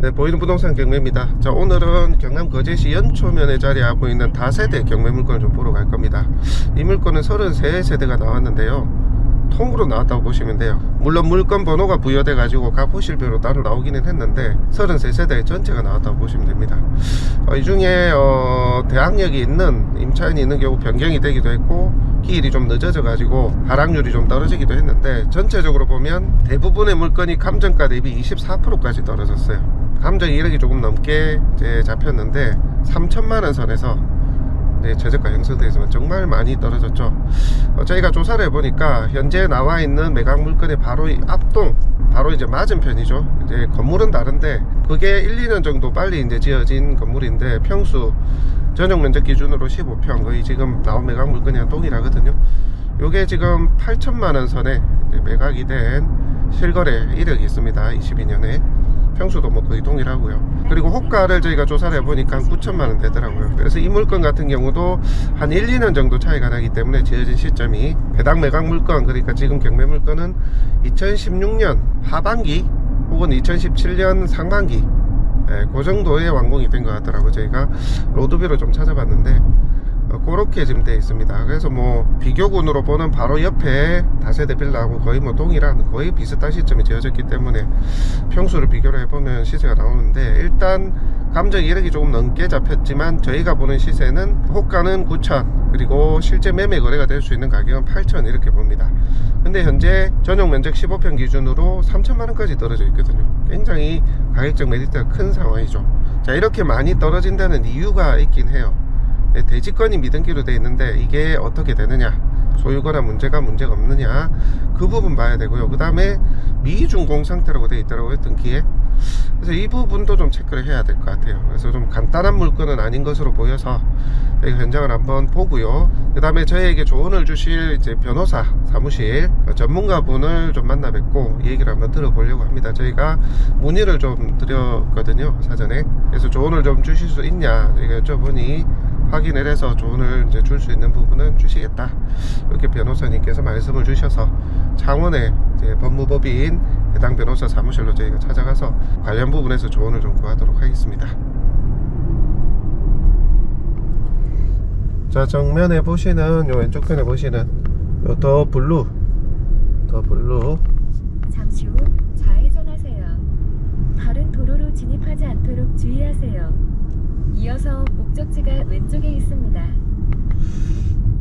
네, 보이는 부동산 경매입니다. 자, 오늘은 경남 거제시 연초면에 자리하고 있는 다세대 경매 물건을 좀 보러 갈 겁니다. 이 물건은 33세대가 나왔는데요, 통으로 나왔다고 보시면 돼요. 물론 물건 번호가 부여돼 가지고 각 호실별로 따로 나오기는 했는데 33세대 전체가 나왔다고 보시면 됩니다. 이 중에 대항력이 있는 임차인이 있는 경우 변경이 되기도 했고, 기일이 좀 늦어져 가지고 하락률이 좀 떨어지기도 했는데, 전체적으로 보면 대부분의 물건이 감정가 대비 24%까지 떨어졌어요. 감정이 1억이 조금 넘게 이제 잡혔는데 3천만원 선에서 최저가 형성되어 있으면 정말 많이 떨어졌죠. 저희가 조사를 해보니까 현재 나와 있는 매각 물건의 바로 이 앞동, 바로 이제 맞은편이죠. 이제 건물은 다른데 그게 1, 2년 정도 빨리 이제 지어진 건물인데, 평수 전용 면적 기준으로 15평, 거의 지금 나온 매각 물건이랑 동일하거든요. 요게 지금 8천만원 선에 매각이 된 실거래 1억이 있습니다. 22년에 평수도 뭐 거의 동일하고요. 그리고 호가를 저희가 조사를 해보니까 9천만원 되더라고요. 그래서 이 물건 같은 경우도 한 1, 2년 정도 차이가 나기 때문에 지어진 시점이, 해당 매각 물건, 그러니까 지금 경매 물건은 2016년 하반기 혹은 2017년 상반기, 그 정도의 완공이 된 것 같더라고요. 저희가 로드뷰로 좀 찾아봤는데 그렇게 지금 되어 있습니다. 그래서 뭐 비교군으로 보는 바로 옆에 다세대 빌라하고 거의 뭐 동일한, 거의 비슷한 시점에 지어졌기 때문에 평수를 비교를 해보면 시세가 나오는데, 일단 감정이 1억이 조금 넘게 잡혔지만 저희가 보는 시세는 호가는 9천, 그리고 실제 매매 거래가 될 수 있는 가격은 8천, 이렇게 봅니다. 근데 현재 전용 면적 15평 기준으로 3천만원까지 떨어져 있거든요. 굉장히 가격적 메리트가 큰 상황이죠. 자, 이렇게 많이 떨어진다는 이유가 있긴 해요. 대지권이 미등기로 되어 있는데 이게 어떻게 되느냐, 소유거나 문제가 없느냐, 그 부분 봐야 되고요. 그 다음에 미준공 상태라고 되어 있더라고요, 등기에. 그래서 이 부분도 좀 체크를 해야 될 것 같아요. 그래서 좀 간단한 물건은 아닌 것으로 보여서 저희가 현장을 한번 보고요. 그 다음에 저희에게 조언을 주실 이제 변호사 사무실 전문가분을 좀 만나 뵙고 이 얘기를 한번 들어보려고 합니다. 저희가 문의를 좀 드렸거든요, 사전에. 그래서 조언을 좀 주실 수 있냐 저희가 여쭤보니, 확인을 해서 조언을 이제 줄 수 있는 부분은 주시겠다, 이렇게 변호사님께서 말씀을 주셔서 창원의 이제 법무법인 해당 변호사 사무실로 저희가 찾아가서 관련 부분에서 조언을 좀 구하도록 하겠습니다. 자, 정면에 보시는 요 왼쪽 편에 보시는 요 더 블루 잠시 후 좌회전하세요. 다른 도로로 진입하지 않도록 주의하세요. 이어서 목적지가 왼쪽에 있습니다.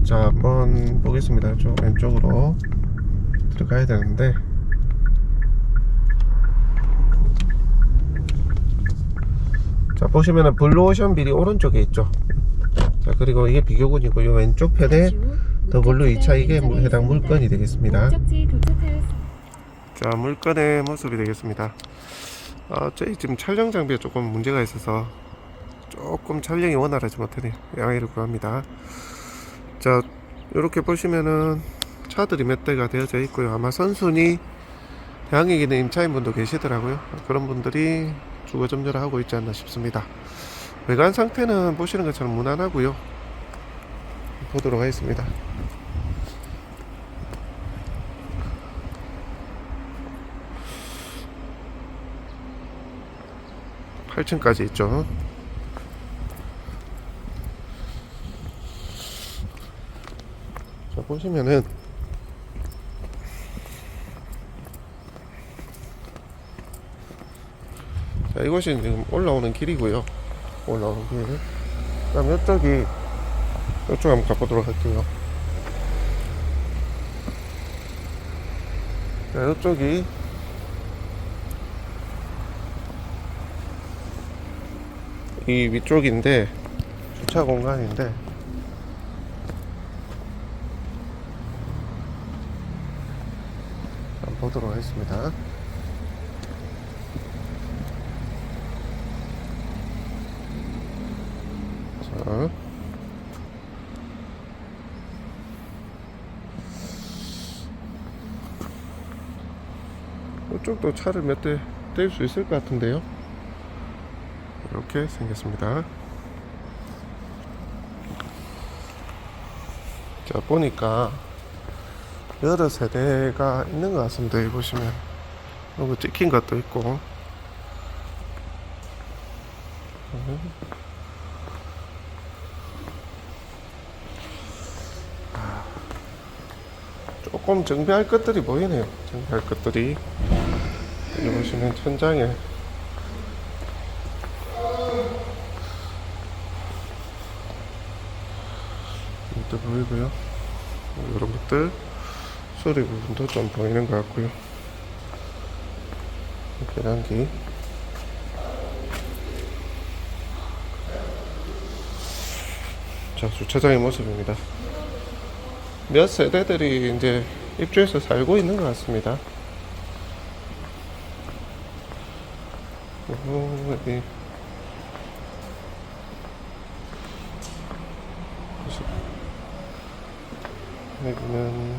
자, 한번 보겠습니다. 좀 왼쪽으로 들어가야 되는데, 자, 보시면은 블루오션 빌이 오른쪽에 있죠. 자, 그리고 이게 비교군이고, 이 왼쪽 편에 더 블루 2차, 이게 해당 물건이 되겠습니다. 목적지 도착하였습니다. 자, 물건의 모습이 되겠습니다. 저희 지금 촬영 장비에 조금 문제가 있어서 조금 촬영이 원활하지 못하네요. 양해를 구합니다. 자, 이렇게 보시면은 차들이 몇 대가 되어져 있고요. 아마 선순위 대항력 있는 임차인분도 계시더라고요. 그런 분들이 주거 점유를 하고 있지 않나 싶습니다. 외관 상태는 보시는 것처럼 무난하고요. 보도록 하겠습니다. 8층까지 있죠. 자, 보시면은 자, 이곳이 지금 올라오는 길이고요. 올라오는 길. 그 다음 이쪽 한번 가보도록 할게요. 자, 이쪽이 이 위쪽인데 주차 공간인데, 한번 보도록 하겠습니다. 자, 이쪽도 차를 몇 대 뗄 수 있을 것 같은데요. 이렇게 생겼습니다. 자, 보니까 여러 세대가 있는 것 같습니다. 여기 보시면 이거 찍힌 것도 있고, 조금 정비할 것들이 보이네요. 정비할 것들이 여기 보시면 천장에 이것도 보이고요. 이런 것들 소리 부분도 좀 보이는 것 같고요. 계단기 자, 주차장의 모습입니다. 몇 세대들이 이제 입주해서 살고 있는 것 같습니다. 여기 여기는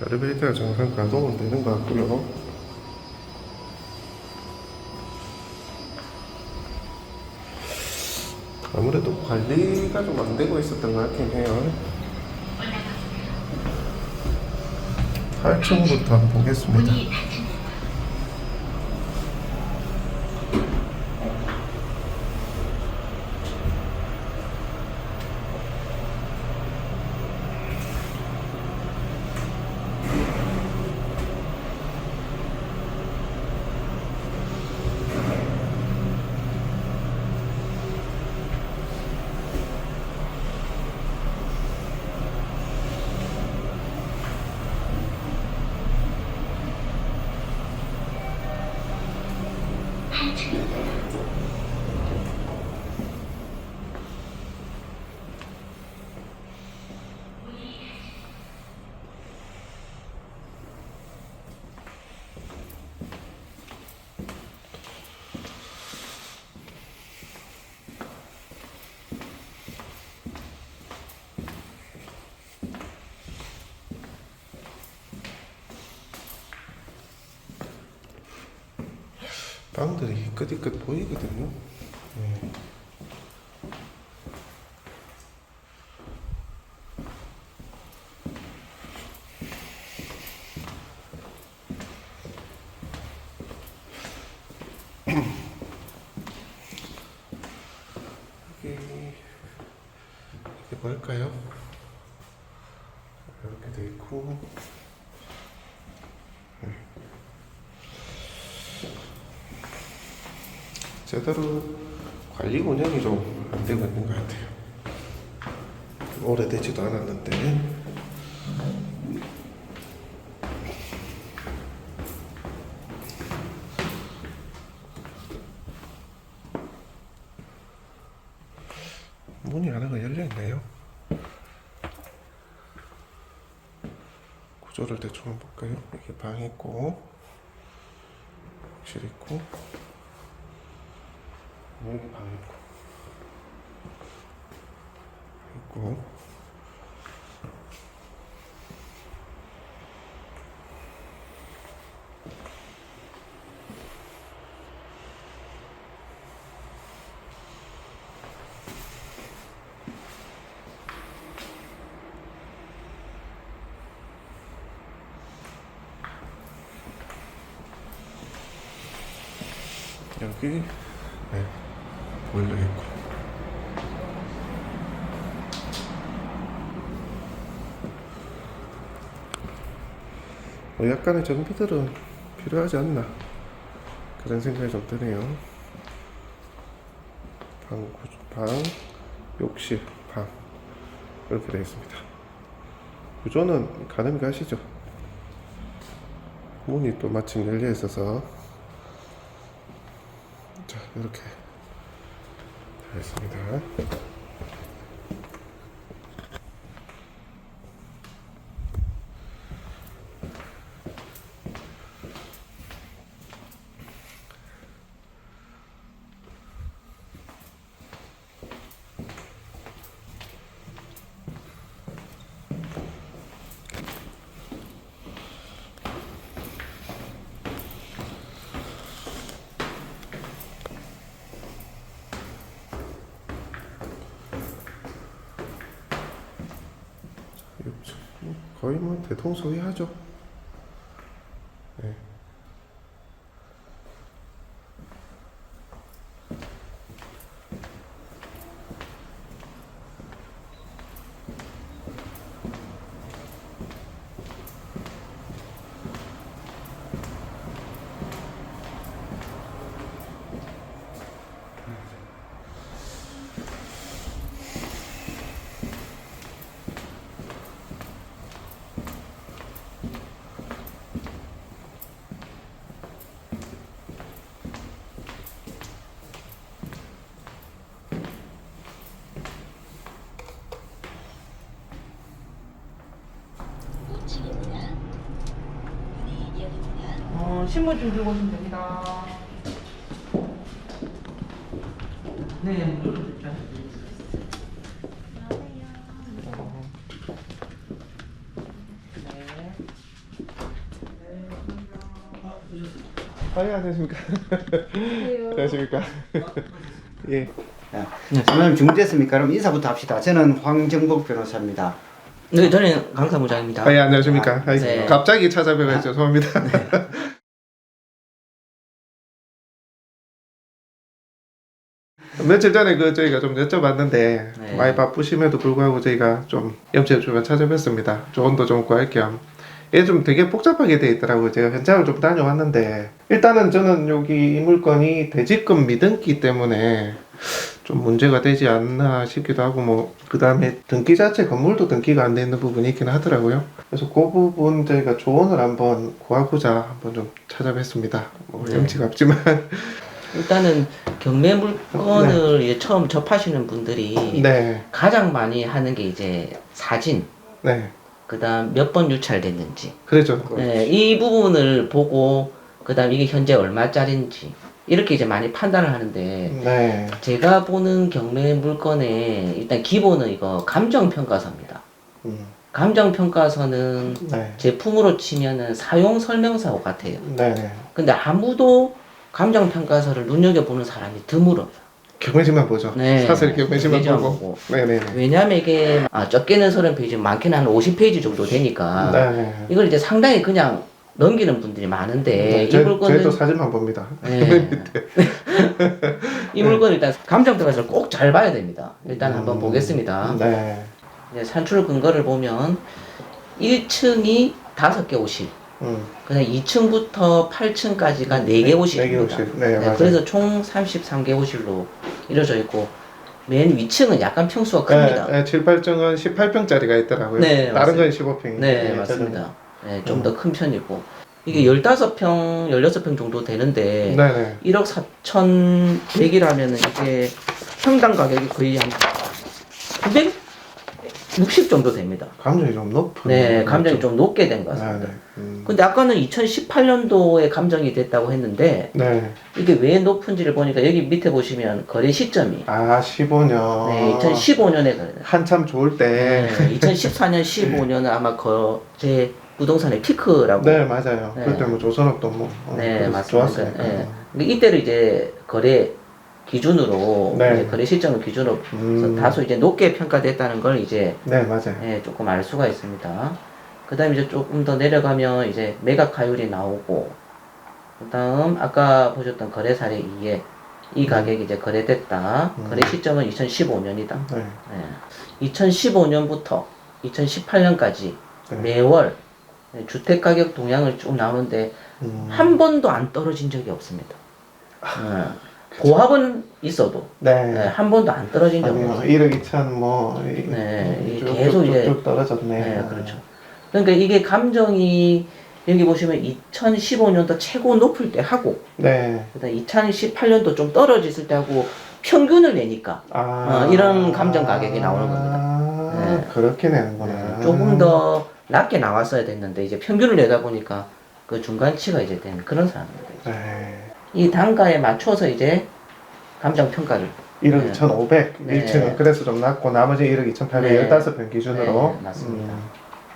엘리베이터가 정상 가동은 되는 것 같고요. 아무래도 관리가 좀 안 되고 있었던 것 같긴 해요. 8층부터 한번 보겠습니다. 방들이 끝이끝 보이거든요. 네. 이게 뭘까요? 이렇게 돼 있고. 제대로 관리 운영이 좀 안 되고 있는 것 같아요. 오래되지도 않았는데. 문이 하나가 열려 있네요. 구조를 대충 한번 볼까요? 이게 방 있고, 욕실 있고, 여기 방 있고. 여기 네, 보일러 있고. 약간의 정비들은 필요하지 않나 그런 생각이 좀 드네요. 방, 욕실, 방 이렇게 되어 있습니다. 구조는 가늠이 가시죠? 문이 또 마침 열려 있어서 자, 이렇게 되어 있습니다. 거의 뭐 대통소이하죠. 네. 신분증 들고 오시면 됩니다. 네, 물론 됐죠. 안녕하십니까. 안녕하십니까. 예. 선생님 준비됐습니까? 그럼 인사부터 합시다. 저는 황정복 변호사입니다. 네, 저는 강사무장입니다. 예, 안녕하십니까. 네. 갑자기 찾아뵈서 죄송합니다. 며칠 전에 저희가 좀 여쭤봤는데 네. 많이 바쁘심에도 불구하고 저희가 좀 염치주간 찾아뵀습니다. 조언도 좀 구할 겸. 이게 좀 되게 복잡하게 돼 있더라고요. 제가 현장을 좀 다녀왔는데 일단은 저는 여기 이 물건이 대지금 미등기 때문에 좀 문제가 되지 않나 싶기도 하고 뭐 그 다음에 등기 자체 건물도 등기가 안 돼 있는 부분이 있긴 하더라고요. 그래서 그 부분 저희가 조언을 한번 구하고자 한번 좀 찾아뵀습니다. 뭐 네. 염치가 없지만 일단은 경매 물건을 이제 처음 접하시는 분들이 네, 가장 많이 하는 게 이제 사진, 네, 그다음 몇 번 유찰됐는지, 그렇죠. 네, 이 부분을 보고 그다음 이게 현재 얼마짜리인지 이렇게 이제 많이 판단을 하는데 네, 제가 보는 경매 물건의 일단 기본은 이거 감정평가서입니다. 감정평가서는 네, 제품으로 치면은 사용 설명서 같아요. 네, 네. 근데 아무도 감정평가서를 눈여겨보는 사람이 드물어요. 경매지만 보죠. 네. 사실 경매지만 경매지만 보고. 보고. 네, 네, 네. 왜냐면 이게 적게는 30페이지, 많게는 한 50페이지 정도 되니까 네. 이걸 이제 상당히 그냥 넘기는 분들이 많은데 이 물건은 저희도 사진만 봅니다. 네. 이 물건 일단 감정평가서를 꼭 잘 봐야 됩니다. 일단 한번 보겠습니다. 네. 이제 산출 근거를 보면 1층이 5개 호실, 그다음 2층부터 8층까지가 4개 호실입니다. 네, 맞아요. 그래서 총 33개 호실로 이루어져 있고 맨 위층은 약간 평수가 큽니다. 네, 7, 8층은 18평짜리가 있더라고요. 네, 다른 건 맞습니다. 15평. 네, 맞습니다. 네, 좀 더 큰 편이고 이게 15평, 16평 정도 되는데 네, 네. 1억 4,100이라면은 이게 평당 가격이 거의 한 960 정도 됩니다. 감정이 좀 높은. 네, 감정이 좀 높게 된 것 네, 같습니다. 네. 근데 아까는 2018년도에 감정이 됐다고 했는데 네. 이게 왜 높은지를 보니까 여기 밑에 보시면 거래 시점이 아, 15년. 네, 2015년에 거래. 한참 좋을 때. 네, 2014년, 15년은 아마 제 부동산의 피크라고. 네, 맞아요. 네. 그때 뭐 조선업도 뭐 네, 그래서 맞습니다. 좋았으니까. 네. 근데 이때를 이제 거래 기준으로 네. 이제 거래 시점을 기준으로 해서 다소 이제 높게 평가됐다는 걸 이제 네, 맞아요. 조금 알 수가 있습니다. 그다음 이제 조금 더 내려가면 이제 매각가율이 나오고, 그다음 아까 보셨던 거래 사례 2에 이 가격이 이제 거래됐다. 거래 시점은 2015년이다. 네. 2015년부터 2018년까지 매월 주택 가격 동향을 쭉 나오는데 한 번도 안 떨어진 적이 없습니다. 고합은 있어도 네. 한 번도 안 떨어진 적이 아니, 뭐 없어요. 1억 2천 뭐. 이게 쭉, 계속 쭉, 이제 쭉 떨어졌네. 네, 그렇죠. 그러니까 이게 감정이 여기 보시면 2015년도 최고 높을 때 하고, 네. 그다음 2018년도 좀 떨어졌을 때 하고 평균을 내니까 이런 감정 가격이 나오는 겁니다. 네. 그렇게 내는구나. 조금 더 낮게 나왔어야 됐는데 이제 평균을 내다 보니까 그 중간치가 이제 된 그런 상황입니다. 네. 이 단가에 맞춰서 이제 감정 평가를 1억 2,500 네. 1층은 그래서 좀 낮고 나머지 1억 2,800 네. 15평 기준으로. 네, 맞습니다.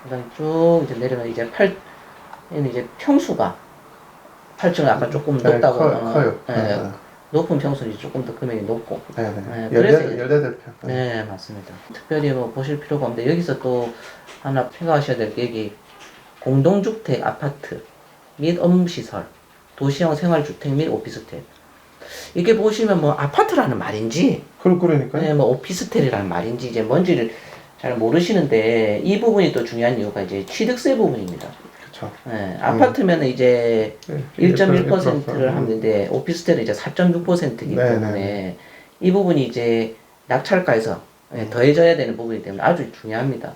그다음 쭉 이제 내려면 이제 얘는 이제 평수가 8층은 아까 조금 네, 높다고 커요. 네, 높은 평수는 이제 조금 더 금액이 높고. 네, 네, 네. 그래서 18평. 네, 맞습니다. 특별히 뭐 보실 필요가 없는데 여기서 또 하나 생각하셔야 될 게 여기 공동주택 아파트 및 업무시설, 도시형 생활주택 및 오피스텔. 이게 보시면 뭐 아파트라는 말인지, 그러니까요. 네, 뭐 오피스텔이라는 말인지 이제 뭔지를 잘 모르시는데 이 부분이 또 중요한 이유가 이제 취득세 부분입니다. 그렇죠. 네, 아파트면은 이제 네, 1.1%를 하는데 오피스텔은 이제 4.6%이기 네, 때문에 네. 이 부분이 이제 낙찰가에서 더해져야 되는 부분이기 때문에 아주 중요합니다.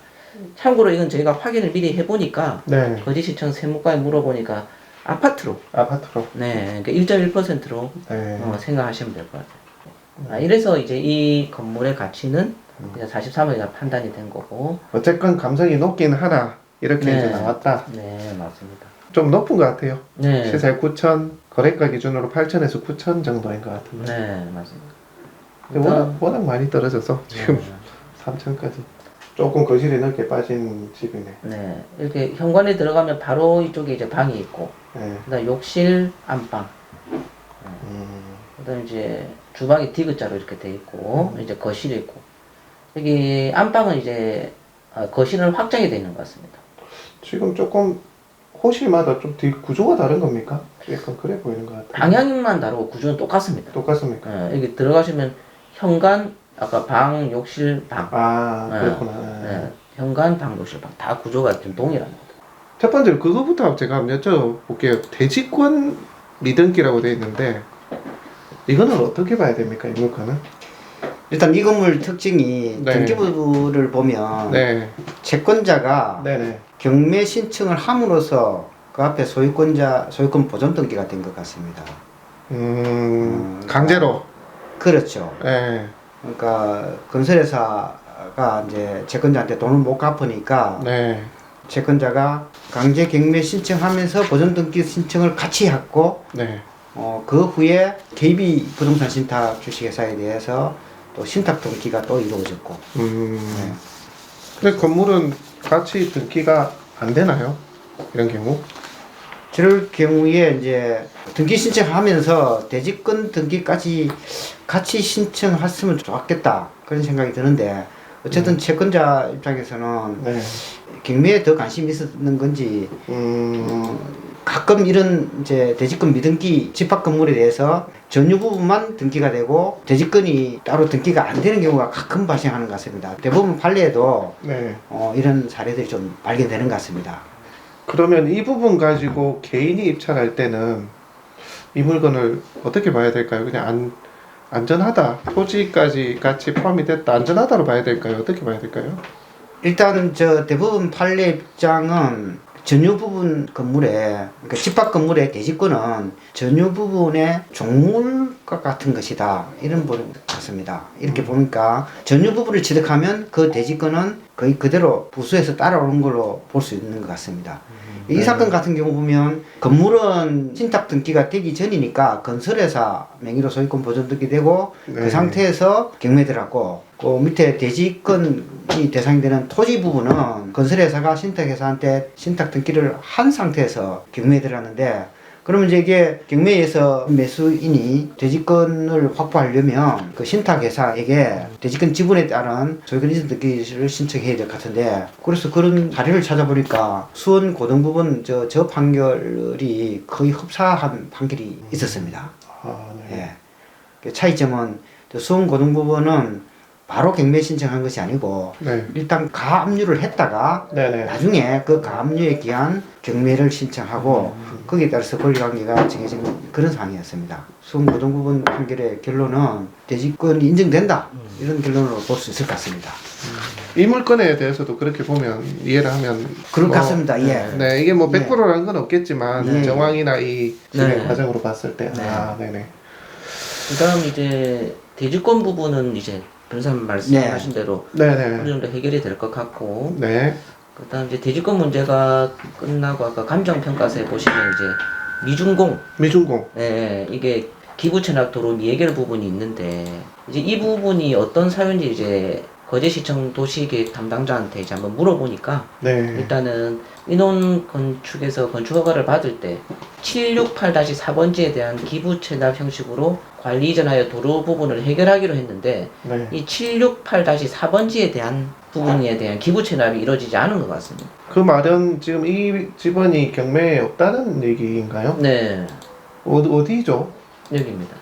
참고로 이건 저희가 확인을 미리 해보니까 네. 거제시청 세무과에 물어보니까 아파트로 아파트로. 네, 그러니까 1.1%로 네. 생각하시면 될 것 같아요. 이래서 이제 이 건물의 가치는 그냥 43억이나 판단이 된 거고. 어쨌건 감성이 높긴 하나 이렇게 네. 이제 나왔다. 네, 맞습니다. 좀 높은 것 같아요. 네. 시세 9천, 거래가 기준으로 8천에서 9천 정도인 것 같은데. 네, 맞습니다. 근데 워낙 많이 떨어져서 지금 3천까지. 조금 거실이 넓게 빠진 집이네. 네, 이렇게 현관에 들어가면 바로 이쪽에 이제 방이 있고, 네. 그다음 욕실, 안방, 그다음 이제 주방이 디귿자로 이렇게 돼 있고, 이제 거실이 있고, 여기 안방은 이제 거실은 확장이 돼 있는 것 같습니다. 지금 조금 호실마다 좀 구조가 다른 겁니까? 약간 그래 보이는 것 같아요. 방향만 다르고 구조는 똑같습니다. 똑같습니까? 여기 들어가시면 현관, 아까 방, 욕실, 방. 아, 네. 그렇구나. 네, 현관, 방, 욕실, 방. 다 구조가 좀 동일합니다. 첫 번째로 그거부터 제가 한번 여쭤볼게요. 대지권 미등기라고 되어 있는데 이거는 어떻게 봐야 됩니까? 이 물건은? 일단 이 건물 특징이 네. 등기부를 보면 네. 채권자가 네네. 경매 신청을 함으로써 그 앞에 소유권 보존 등기가 된 것 같습니다. 강제로. 그렇죠. 네. 그러니까 건설회사가 이제 채권자한테 돈을 못 갚으니까 네. 채권자가 강제 경매 신청하면서 보존 등기 신청을 같이 했고 네. 그 후에 KB 부동산 신탁 주식회사에 대해서 또 신탁 등기가 또 이루어졌고. 네. 근데 건물은 같이 등기가 안 되나요? 이런 경우? 저럴 경우에 이제 등기 신청하면서 대지권 등기까지 같이 신청했으면 좋았겠다 그런 생각이 드는데 어쨌든 채권자 입장에서는 네. 경매에 더 관심이 있었는 건지 가끔 이런 이제 대지권 미등기 집합 건물에 대해서 전유 부분만 등기가 되고 대지권이 따로 등기가 안 되는 경우가 가끔 발생하는 것 같습니다. 대부분 판례에도 네. 이런 사례들이 좀 발견되는 것 같습니다. 그러면 이 부분 가지고 개인이 입찰할 때는 이 물건을 어떻게 봐야 될까요? 그냥 안전하다, 토지까지 같이 포함이 됐다, 안전하다로 봐야 될까요? 어떻게 봐야 될까요? 일단 저 대부분 판례 입장은 전유 부분 건물에 그러니까 집합 건물의 대지권은 전유 부분의 종물과 같은 것이다 이런 분 같습니다. 이렇게 보니까 전유 부분을 취득하면 그 대지권은 거의 그대로 부수해서 따라오는 걸로 볼 수 있는 것 같습니다. 이 사건 같은 경우 보면 건물은 신탁 등기가 되기 전이니까 건설회사 명의로 소유권 보존 등기되고 그 상태에서 경매 들어갔고 그 밑에 대지권이 대상이 되는 토지 부분은 건설회사가 신탁회사한테 신탁 등기를 한 상태에서 경매에 들어갔는데 그러면 이제 이게 경매에서 매수인이 대지권을 확보하려면 그 신탁회사에게 대지권 지분에 따른 소유권 이전 등기를 신청해야 될 것 같은데 그래서 그런 사례를 찾아보니까 수원 고등법원 저 판결이 거의 흡사한 판결이 있었습니다. 예. 그 차이점은 수원 고등법원은 바로 경매 신청한 것이 아니고 일단 가압류를 했다가 나중에 그 가압류에 기한 경매를 신청하고 거기에 따라서 권리관계가 정해진 그런 상황이었습니다. 수원고등법원 판결의 결론은 대지권이 인정된다 이런 결론으로 볼 수 있을 것 같습니다. 이 물건에 대해서도 그렇게 보면 이해를 하면 그럴 것 같습니다. 예. 네, 이게 뭐 100%라는 건 없겠지만 정황이나 이 진행 네. 과정으로 봤을 때 네네. 그다음 이제 대지권 부분은 이제 변호사님 말씀하신 대로 어느 정도 해결이 될 것 같고, 그다음 이제 대지권 문제가 끝나고 아까 감정평가서에 보시면 이제 미준공, 네, 이게 기부채납 도로 미해결 부분이 있는데 이제 이 부분이 어떤 사유인지 이제 거제시청 도시계획 담당자한테 이제 한번 물어보니까 일단은 인원 건축에서 건축 허가를 받을 때 768-4번지에 대한 기부채납 형식으로 관리 이전하여 도로 부분을 해결하기로 했는데 이 768-4번지에 대한 부분에 대한 기부채납이 이루어지지 않은 것 같습니다. 그 말은 지금 이 집원이 경매에 없다는 얘기인가요? 네. 어디죠? 여기입니다.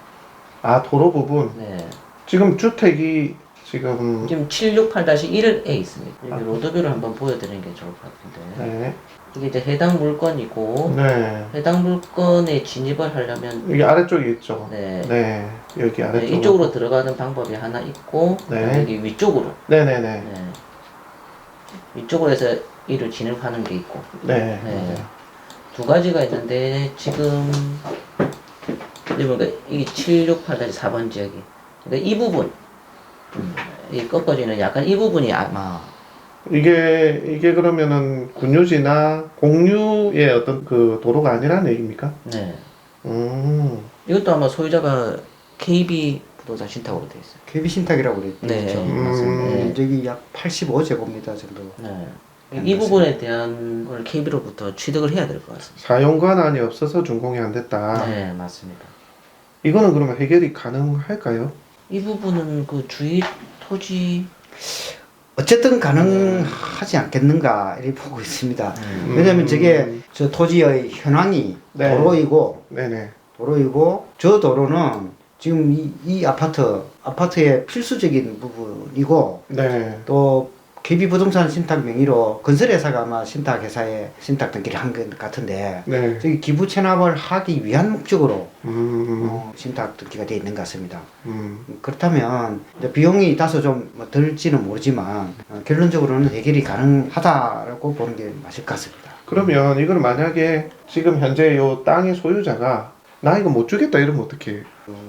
아, 도로 부분. 네. 지금 주택이 지금 768-1에 있습니다. 여기 로드뷰를 한번 보여드리는 게 좋을 것 같은데 이게 이제 해당 물건이고 해당 물건에 진입을 하려면 여기 아래쪽에 있죠. 여기 아래쪽 이쪽으로 들어가는 방법이 하나 있고 여기 위쪽으로 위쪽으로 해서 이를 진입하는 게 있고 두 가지가 있는데 지금 그러니까 이게 768-4번 지역이 그러니까 이 부분 이 꺾어지는 약간 이 부분이 아마 이게 그러면은 군유지나 공유의 어떤 그 도로가 아니라는 얘기입니까? 네. 음. 이것도 아마 소유자가 KB 부동산 신탁으로 돼 있어요. KB 신탁이라고 그랬죠. 네, 맞습니다. 네. 저기 약 85제곱미터 정도. 네. 이 부분에 대한 걸 KB로부터 취득을 해야 될 것 같습니다. 사용 권한이 없어서 준공이 안 됐다. 네, 맞습니다. 이거는 그러면 해결이 가능할까요? 이 부분은 그 주위 토지 어쨌든 가능하지 않겠는가 이렇게 보고 있습니다. 음. 왜냐하면 저게 저 토지의 현황이 네. 도로이고 저 도로는 지금 이 아파트의 필수적인 부분이고 네. 또 KB부동산 신탁 명의로 건설회사가 아마 신탁회사에 신탁 등기를 한 것 같은데 네. 저기 기부 체납을 하기 위한 목적으로 신탁 등기가 되어 있는 것 같습니다. 그렇다면 이제 비용이 다소 좀 들지는 모르지만 결론적으로는 해결이 가능하다라고 보는 게 맞을 것 같습니다. 그러면 이걸 만약에 지금 현재 요 땅의 소유자가 나 이거 못 주겠다 이러면 어떻게 해요?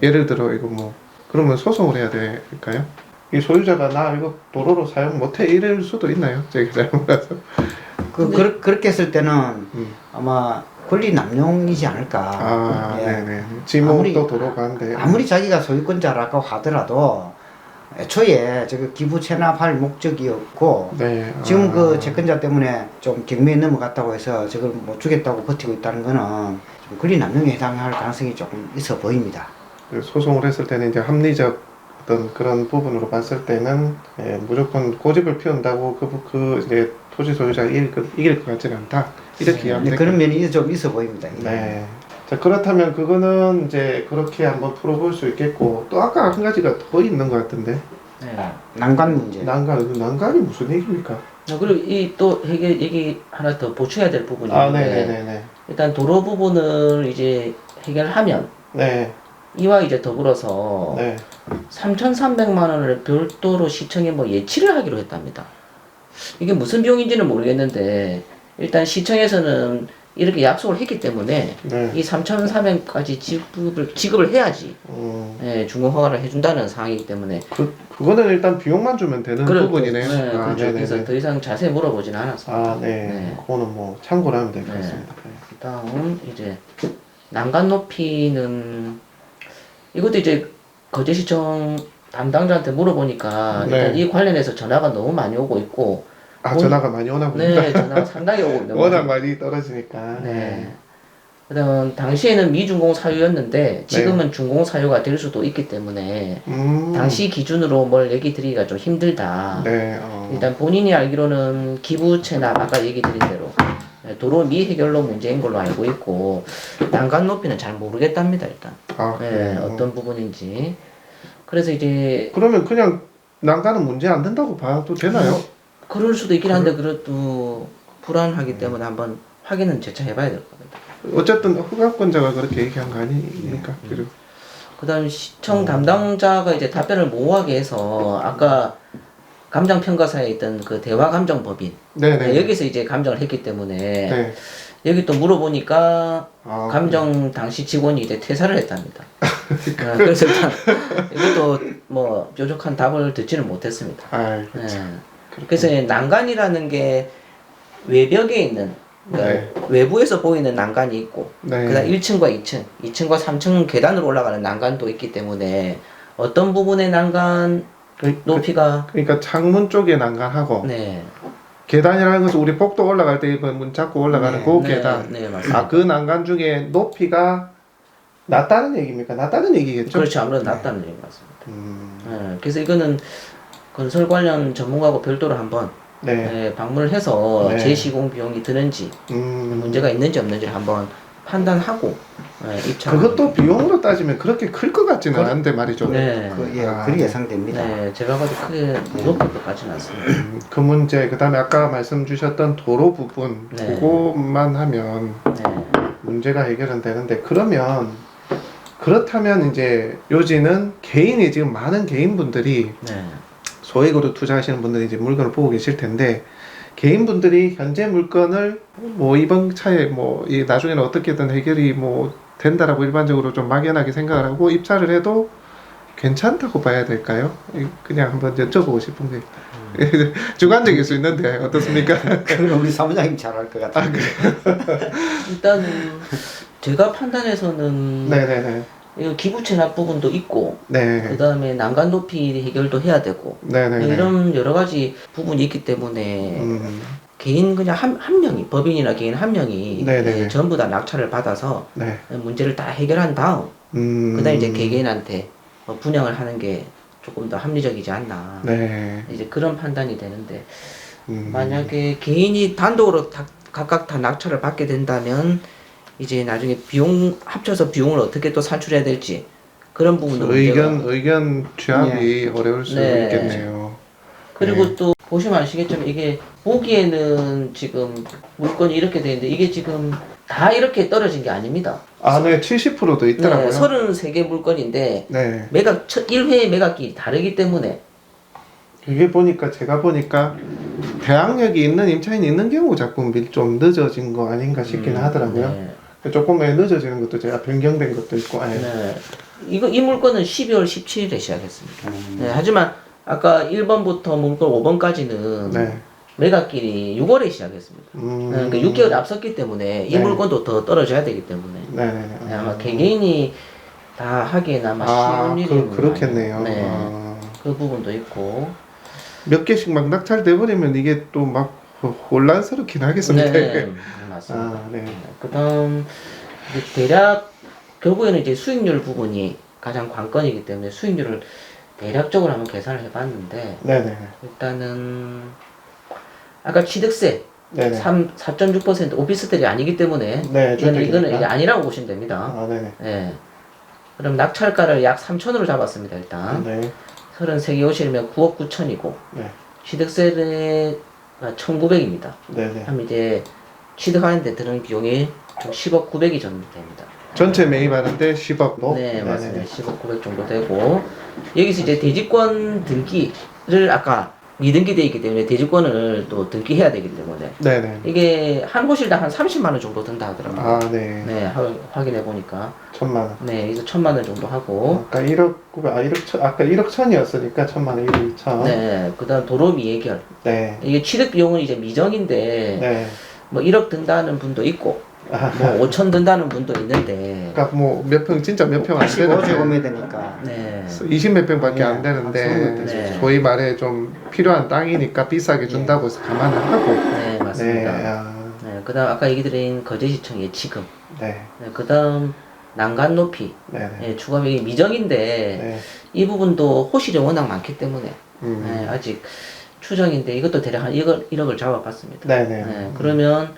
예를 들어 이거 뭐 그러면 소송을 해야 될까요? 이 소유자가 나 이거 도로로 사용 못해 이럴 수도 있나요? 제가 잘못해서. 그렇게 했을 때는 아마 권리 남용이지 않을까. 아, 예. 네네. 지목도 도로가 한데. 아무리 자기가 소유권자라고 하더라도 애초에 저거 기부 체납할 목적이었고 네. 지금 그 채권자 때문에 좀 경매에 넘어갔다고 해서 저걸 못 주겠다고 버티고 있다는 거는 좀 권리 남용에 해당할 가능성이 조금 있어 보입니다. 소송을 했을 때는 이제 합리적 어떤 그런 부분으로 봤을 때는 무조건 고집을 피운다고 그 이제 토지 소유자가 이길 것 같지는 않다. 이렇게 이야기를 그런 면이 좀 있어 보입니다. 네. 자, 그렇다면 그거는 이제 그렇게 한번 풀어볼 수 있겠고 또 아까 한 가지가 더 있는 것 같은데 네. 난간 문제. 난간이 무슨 얘기입니까? 그리고 이 또 얘기 하나 더 보충해야 될 부분이 아, 있는데 네네네. 일단 도로 부분을 이제 해결하면 네. 이와 이제 더불어서 네. 3,300만 원을 별도로 시청에 뭐 예치를 하기로 했답니다. 이게 무슨 비용인지는 모르겠는데 일단 시청에서는 이렇게 약속을 했기 때문에 네. 이 3,400까지 지급을 해야지 준공 허가를 해준다는 상황이기 때문에 그거는 일단 비용만 주면 되는 부분이네요. 네, 아, 그렇죠. 그래서 더 이상 자세히 물어보진 않았습니다. 아, 네. 네. 그거는 뭐 참고를 하면 될 것 네. 같습니다. 네. 그다음 이제 난간 높이는 이것도 이제 거제시청 담당자한테 물어보니까 네. 일단 이 관련해서 전화가 너무 많이 오고 있고 아, 전화가 많이 오나 봅니다. 네, 전화가 상당히 오고 있는 워낙 많이 떨어지니까. 네. 그다음 당시에는 미준공 사유였는데 지금은 준공 사유가 될 수도 있기 때문에 당시 기준으로 뭘 얘기 드리기가 좀 힘들다. 네. 일단 본인이 알기로는 기부 체납 아까 얘기 드린 대로 도로 미해결로 문제인 걸로 알고 있고 난간 높이는 잘 모르겠답니다 일단. 아, 네, 어떤 부분인지. 그래서 이제 그러면 그냥 난간은 문제 안 된다고 봐도 되나요? 그럴 수도 있긴 한데 그래도 불안하기 때문에 한번 확인은 재차 해봐야 될 겁니다. 어쨌든 허가권자가 그렇게 얘기한 거 아닙니까? 그리고 그다음 시청 담당자가 이제 답변을 모호하게 해서 아까 감정평가사에 있던 그 대화감정법인 네네. 여기서 이제 감정을 했기 때문에 네. 여기 또 물어보니까 아, 감정 당시 직원이 이제 퇴사를 했답니다. 그래서 일단 이것도 뭐 뾰족한 답을 듣지는 못했습니다. 아, 네. 그래서 난간이라는 게 외벽에 있는 그러니까 네. 외부에서 보이는 난간이 있고 네. 그다음 1층과 2층, 2층과 3층 계단으로 올라가는 난간도 있기 때문에 어떤 부분의 난간 높이가 그러니까 창문 쪽에 난간하고 네. 계단이라는 것은 우리 복도 올라갈 때 문 잡고 올라가는 그 계단. 네, 맞습니다. 아, 그 난간 중에 높이가 낮다는 얘기입니까? 낮다는 얘기겠죠? 그렇죠. 아무래도 낮다는 얘기 맞습니다. 네, 그래서 이거는 건설 관련 전문가하고 별도로 한번 네. 네, 방문을 해서 네. 재시공 비용이 드는지 문제가 있는지 없는지를 한번 판단하고 입찰. 그것도 비용으로 따지면 그렇게 클 것 같지는 않은데 말이죠. 네. 그리 예상됩니다. 네, 제가 봐도 크게 높을 것 같지는 않습니다. 그 문제, 그 다음에 아까 말씀 주셨던 도로 부분, 네. 그것만 하면 네. 문제가 해결은 되는데, 그렇다면 이제 요지는 개인이 지금 많은 개인분들이 네. 소액으로 투자하시는 분들이 이제 물건을 보고 계실 텐데, 개인분들이 현재 물건을 뭐 이번 차에 뭐 이 나중에는 어떻게든 해결이 뭐 된다라고 일반적으로 좀 막연하게 생각을 하고 입찰을 해도 괜찮다고 봐야 될까요? 그냥 한번 여쭤보고 싶은 게 주관적일 수 있는데 어떻습니까? 그건 우리 사무장님 잘할 것 같아요. 일단은 제가 판단해서는 네네네. 이거 기부 체납 부분도 있고 네. 그 다음에 난간 높이 해결도 해야 되고 네네네. 이런 여러 가지 부분이 있기 때문에 개인 그냥 한 명이 법인이나 개인 한 명이 네네네. 전부 다 낙찰을 받아서 네. 문제를 다 해결한 다음 그다음 이제 개개인한테 분양을 하는 게 조금 더 합리적이지 않나. 네. 이제 그런 판단이 되는데 만약에 개인이 단독으로 각각 다 낙찰을 받게 된다면 이제 나중에 비용 합쳐서 비용을 어떻게 또 산출해야 될지 그런 부분도 의견 취합이 어려울 수 네. 있겠네요. 그리고 네. 또 보시면 아시겠지만 이게 보기에는 지금 물건이 이렇게 돼 있는데 이게 지금 다 이렇게 떨어진 게 아닙니다. 아, 네, 70%도 있더라고요. 네, 33개 물건인데 네. 1회의 매각이 다르기 때문에 이게 보니까 제가 보니까 대항력이 있는 임차인이 있는 경우 자꾸 좀 늦어진 거 아닌가 싶긴 하더라고요. 네. 조금 늦어지는 것도 제가 변경된 것도 있고. 네. 네. 이 물건은 12월 17일에 시작했습니다. 네, 하지만 아까 1번부터 물건 5번까지는 네. 매각길이 6월에 시작했습니다. 그러니까 6개월 앞섰기 때문에 이 네. 물건도 더 떨어져야 되기 때문에 네네네. 네, 아마 개개인이 다 하기에는 아마 쉬운 일은 그렇겠네요. 네. 아. 그 부분도 있고 몇 개씩 막 낙찰돼 버리면 이게 또 막 혼란스럽긴 하겠습니다. 네, 맞습니다. 아, 네. 그다음 이제 대략 결국에는 이제 수익률 부분이 가장 관건이기 때문에 수익률을 대략적으로 한번 계산을 해봤는데 네네. 일단은 아까 취득세 네네. 4.6% 오피스텔이 아니기 때문에 네, 이거는 이게 아니라고 보시면 됩니다. 아, 네네. 예. 그럼 낙찰가를 약 3천으로 잡았습니다. 일단 네. 33개 오시면 9억 9천이고 네. 취득세가 1,900입니다. 네네. 그럼 이제 취득하는데 드는 비용이 좀 10억 900이 정도 됩니다. 전체 매입하는데 10억. 네, 맞습니다. 10억 900 정도 되고 여기서 이제 대지권 등기를 아까 미등기되어 있기 때문에 대지권을 또 등기해야 되기 때문에 네네. 이게 한 호실당 한 30만 원 정도 든다 하더라고요. 아, 네. 네, 확인해 보니까 1,000만 원. 네, 그래서 1,000만 원 정도 하고 아까 1억 900, 아까 1억 1,000이었으니까 1,000만 원, 1억 2천. 네, 그다음 도로 미해결. 네. 이게 취득 비용은 이제 미정인데 네. 뭐 1억 든다는 분도 있고 아, 뭐 5천 든다는 분도 있는데 그러니까 뭐 몇 평 진짜 몇 평 안 되는데 85제곱미터 되니까. 네. 20 몇 평밖에 안 네, 되는데 네. 소위 말해 좀 필요한 땅이니까 비싸게 준다고 해서 감안을 하고. 네, 네. 맞습니다. 아, 네, 그다음 아까 얘기 드린 거제시청 예치금. 네. 네, 그다음 난간 높이. 네. 네. 예, 추가비용이 미정인데 네. 이 부분도 호실이 워낙 많기 때문에 음. 네, 아직 추정인데 이것도 대략 한 1억을 잡아봤습니다. 네네. 네, 그러면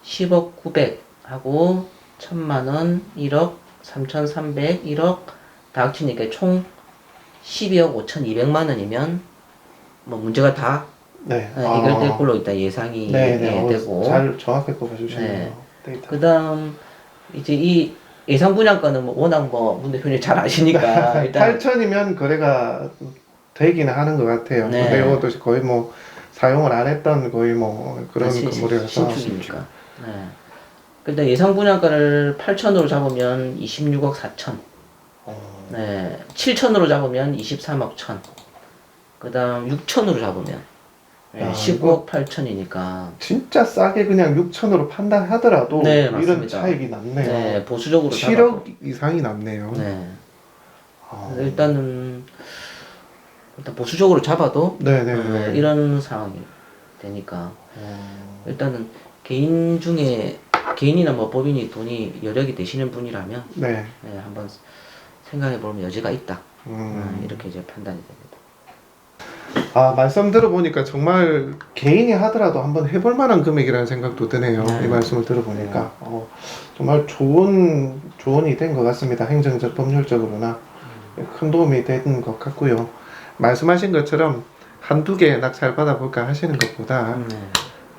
10억 900 하고 1,000만 원, 1억, 3,300, 1억 다 합치니까 총 12억 5,200만 원이면 뭐 문제가 다 네. 해결될 걸로 일단 예상이 네. 되고 잘 정확하게 꼽아주시네요. 네. 데이터. 그다음 이제 이 예상 분양가는 뭐 워낙 뭐 문 대표님 잘 아시니까 일단 8천이면 거래가 되기는 하는 것 같아요. 네. 근데 이것도 거의 뭐 사용을 안 했던 거의 뭐 그런 건물이라서. 신축이니까. 네. 근데 예상 분양가를 8천으로 잡으면 26억 4천. 네. 7천으로 잡으면 23억 1천. 그다음 6천으로 잡으면 야, 19억 8천이니까. 진짜 싸게 그냥 6천으로 판단하더라도 네, 이런 맞습니다. 차익이 났네요. 네, 보수적으로 7억 이상이 났네요. 잡아도. 네. 아. 일단 보수적으로 잡아도 네네. 이런 상황이 되니까 일단은 개인 중에 개인이나 뭐 법인이 돈이 여력이 되시는 분이라면 네. 네, 한번 생각해 보면 여지가 있다. 음. 이렇게 이제 판단이 됩니다. 아, 말씀 들어보니까 정말 개인이 하더라도 한번 해볼 만한 금액이라는 생각도 드네요. 네. 이 말씀을 들어보니까. 정말 좋은 조언이 된 것 같습니다. 행정적, 법률적으로나 큰 도움이 된 것 같고요. 말씀하신 것처럼 한두 개 낙찰 받아볼까 하시는 것보다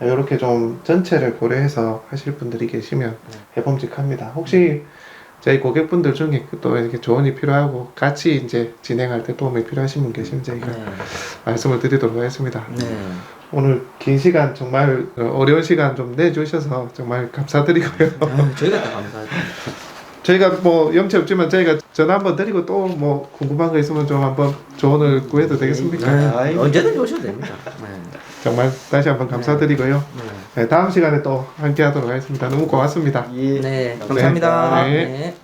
이렇게 좀 전체를 고려해서 하실 분들이 계시면 해봄직합니다. 혹시 저희 고객분들 중에 또 이렇게 조언이 필요하고 같이 이제 진행할 때 도움이 필요하신 분 계시면 저희가 말씀을 드리도록 하겠습니다. 네. 오늘 긴 시간 정말 어려운 시간 좀 내주셔서 정말 감사드리고요. 저희가 더 감사하죠. 저희가 뭐 염치 없지만 저희가 전화 한번 드리고 또 뭐 궁금한 거 있으면 좀 한번 조언을 구해도 되겠습니까? 아이고. 언제든지 오셔도 됩니다. 네. 정말 다시 한번 감사드리고요. 네, 다음 시간에 또 함께 하도록 하겠습니다. 너무 고맙습니다. 예. 네, 감사합니다. 네. 네.